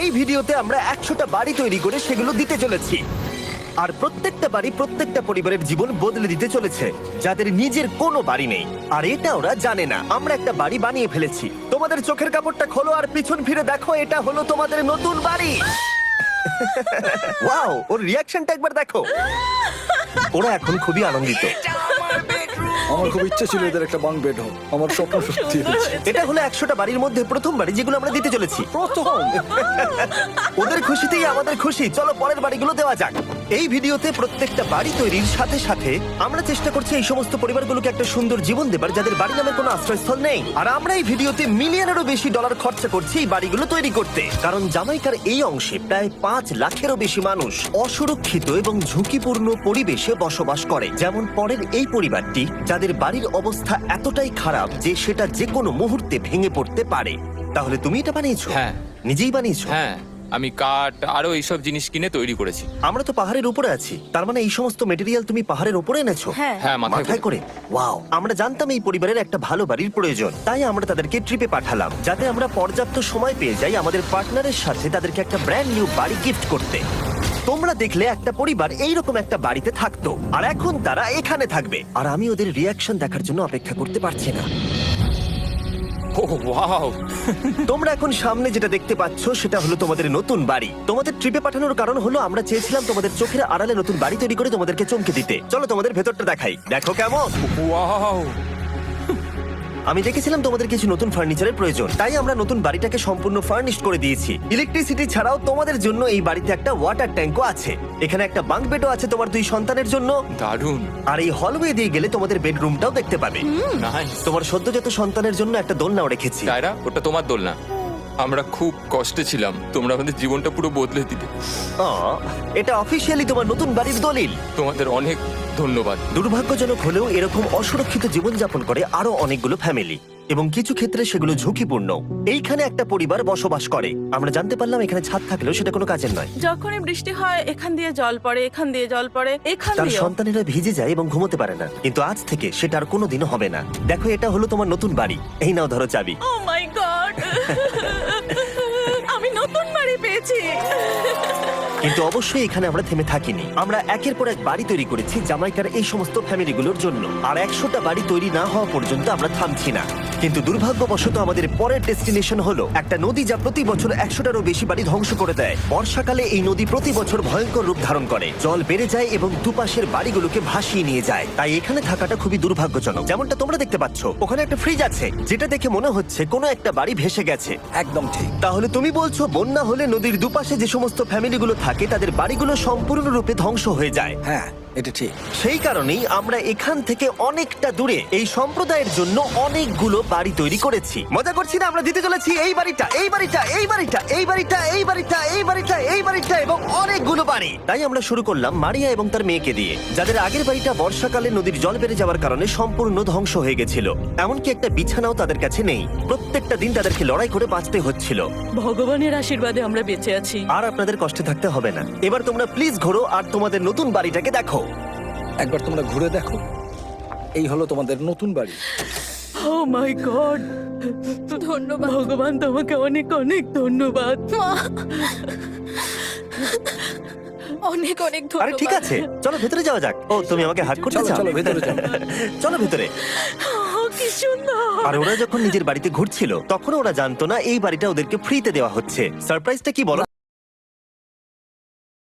এই ভিডিওতে আমরা 100টা বাড়ি তৈরি করে সেগুলো দিতে চলেছি। আর প্রত্যেকটা বাড়ি প্রত্যেকটা পরিবারের জীবন বদলে দিতে চলেছে, যাদের নিজের কোনো বাড়ি নেই। আর এটা ওরা জানে না। আমরা একটা বাড়ি বানিয়ে ফেলেছি। তোমাদের চোখের কাপড়টা খোলো আর পিছন ফিরে দেখো, এটা হলো তোমাদের নতুন বাড়ি। ওয়াও, ওর রিয়াকশনটা একবার দেখো। ওরা এখন খুবই আনন্দিত। আমার খুব ইচ্ছে ছিল এদের একটা বাঙ্ক বেড হোক, আমার স্বপ্ন সত্যি হয়েছে। এটা হলো 100টা বাড়ির মধ্যে প্রথম বাড়ি যেগুলো আমরা দিতে চলেছি। প্রথম ওদের খুশিতেই আমাদের খুশি। চলো পরের বাড়িগুলো দেওয়া যাক। এই ভিডিওতে প্রত্যেকটা বাড়ি তৈরির সাথে সাথে আমরা চেষ্টা করছি এই সমস্ত পরিবারগুলোকে একটা সুন্দর জীবন দেবার, যাদের বাড়ি নামে কোনো আশ্রয়স্থল নেই। আর আমরা এই ভিডিওতে মিলিয়নেরও বেশি ডলার খরচা করছি এই বাড়িগুলো তৈরি করতে, কারণ জামাইকার এই অংশে প্রায় 5 লাখেরও বেশি মানুষ অসুরক্ষিত এবং ঝুঁকিপূর্ণ পরিবেশে বসবাস করে। যেমন পরের এই পরিবারটি, যাদের বাড়ির অবস্থা এতটাই খারাপ যে সেটা যে কোনো মুহূর্তে ভেঙে পড়তে পারে। তাহলে তুমি এটা বানিয়েছো? হ্যাঁ। নিজেই বানিয়েছো? হ্যাঁ, আমি কাঠ আরো এইসব জিনিস কিনে তৈরি করেছি। আমরা তো পাহাড়ের উপরে আছি, তার মানে এই সমস্ত মেটেরিয়াল তুমি পাহাড়ের উপরে এনেছো? হ্যাঁ। হ্যাঁ, মাথায় করে। ওয়াও, আমরা জানতাম এই পরিবারের একটা ভালো বাড়ির প্রয়োজন, তাই আমরা তাদেরকে ট্রিপে পাঠালাম, যাতে আমরা পর্যাপ্ত সময় পেয়ে যাই আমাদের পার্টনারের সাথে তাদেরকে একটা ব্র্যান্ড নিউ বাড়ি গিফট করতে। তোমরা দেখলে একটা পরিবার এইরকম একটা বাড়িতে থাকতো, আর এখন তারা এখানে থাকবে। আর আমি ওদের রিয়াকশন দেখার জন্য অপেক্ষা করতে পারছি না। ও ওয়াও, তোমরা এখন সামনে যেটা দেখতে পাচ্ছ সেটা হলো তোমাদের নতুন বাড়ি। তোমাদের ট্রিপে পাঠানোর কারণ হলো আমরা চেয়েছিলাম তোমাদের চোখের আড়ালে নতুন বাড়ি তৈরি করে তোমাদেরকে চমকে দিতে। চলো তোমাদের ভেতরটা দেখাই, দেখো কেমন। ওয়াও। আমি দেখেছিলাম তোমাদের কিছু নতুন ফার্নিচারের প্রয়োজন, তাই আমরা নতুন বাড়িটাকে সম্পূর্ণ ফার্নিশড করে দিয়েছি। ইলেকট্রিসিটি ছাড়াও তোমাদের জন্য এই বাড়িতে একটা ওয়াটার ট্যাঙ্কও আছে। এখানে একটা বাঙ্ক বেডও আছে তোমার 2 সন্তানের জন্য। দারুণ। আর এই হলওয়ে দিয়ে গেলে তোমাদের বেডরুমটাও দেখতে পাবে। নাইস। তোমার সদ্যজাত সন্তানের জন্য একটা দোলনাও রেখেছি। টায়রা, ওটা তোমার দোলনা। আমরা খুব কষ্টে ছিলাম, তোমরা আমাদের জীবনটা পুরো বদলে দিলে। এটা অফিসিয়ালি তোমার নতুন বাড়ির দলিল। তোমাদের অনেক ধন্যবাদ। দুর্ভাগ্যজনক হলেও এরকম অসুরক্ষিত জীবনযাপন করে আরো অনেকগুলো ফ্যামিলি, এবং কিছু ক্ষেত্রে সেগুলো ঝুঁকিপূর্ণ। এইখানে একটা পরিবার বসবাস করে। আমরা জানতে পারলাম এখানে ছাদ থাকলেও সেটা কোনো কাজের নয়। যখনই বৃষ্টি হয় এখান দিয়ে জল পড়ে, এখান দিয়ে জল পড়ে, এখান তার দিয়ে। সন্তানেরা ভিজে যায় এবং ঘুমোতে পারে না, কিন্তু আজ থেকে সেটা আর কোনোদিনও হবে না। দেখো, এটা হলো তোমার নতুন বাড়ি। এই নাও, ধরো চাবি। ও মাই গড, আমি নতুন বাড়ি পেয়েছি। কিন্তু অবশ্যই এখানে আমরা থেমে থাকিনি। আমরা একের পর এক বাড়ি তৈরি করেছি জামাইকার এই সমস্ত ফ্যামিলিগুলোর জন্য। আর 100টা বাড়ি তৈরি না হওয়া পর্যন্ত আমরা থামছি না। কিন্তু দুর্ভাগ্যবশত আমাদের পরের ডেস্টিনেশন হলো একটা নদী, যা প্রতি বছর 100টারও বেশি বাড়ি ধ্বংস করে দেয়। বর্ষাকালে এই নদী প্রতি বছর ভয়ঙ্কর রূপ ধারণ করে, জল বেড়ে যায় এবং দুপাশের বাড়িগুলোকে ভাসিয়ে নিয়ে যায়। তাই এখানে থাকাটা খুবই দুর্ভাগ্যজনক। যেমনটা তোমরা দেখতে পাচ্ছ, ওখানে একটা ফ্রিজ আছে, যেটা দেখে মনে হচ্ছে কোনো একটা বাড়ি ভেসে গেছে। একদম ঠিক। তাহলে তুমি বলছো বন্যা হলে নদীর দুপাশে যে সমস্ত ফ্যামিলিগুলো থাকে তাদের বাড়িগুলো সম্পূর্ণরূপে ধ্বংস হয়ে যায়। হ্যাঁ, এটা ঠিক। সেই কারণেই আমরা এখান থেকে অনেকটা দূরে এই সম্প্রদায়ের জন্য অনেকগুলো বাড়ি তৈরি করেছি। মজা করছি না? আমরা দিতে চলেছি এই বাড়িটা, এই বাড়িটা, এই বাড়িটা, এই বাড়িটা, এই বাড়িটা, এই বাড়িটা, এই বাড়িটা এবং অনেকগুলো বাড়ি। তাই আমরা শুরু করলাম মারিয়া এবং তার মেয়েকে দিয়ে, যাদের আগের বাড়িটা বর্ষাকালে নদীর জল বেড়ে যাওয়ার কারণে সম্পূর্ণ ধ্বংস হয়ে গেছিল। এমনকি একটা বিছানাও তাদের কাছে নেই। প্রত্যেকটা দিন তাদেরকে লড়াই করে বাঁচতে হচ্ছিল। ভগবানের আশীর্বাদে আমরা বেঁচে আছি। আর আপনাদের কষ্টে থাকতে হবে না। এবার তোমরা প্লিজ ঘোরো আর তোমাদের নতুন বাড়িটাকে দেখো। একবার তোমরা ঘুরে দেখো, এই হলো তোমাদের নতুন বাড়ি। ও মাই গড, ধন্যবাদ ভগবান, তোমাকে অনেক অনেক ধন্যবাদ। অনেক অনেক আরে ধন্যবাদ। ঠিক আছে, চলো ভেতরে যাওয়া যাক। ও, তুমি আমাকে হাত করতে চলো চাও? চলো ভেতরে চলো। চলো ভেতরে। ও, কি সুন্দর। আর ওরা যখন নিজের বাড়িতে ঘুরছিল তখন ওরা জানতো না এই বাড়িটা ওদেরকে ফ্রিতে দেওয়া হচ্ছে। সারপ্রাইজটা কি বলো?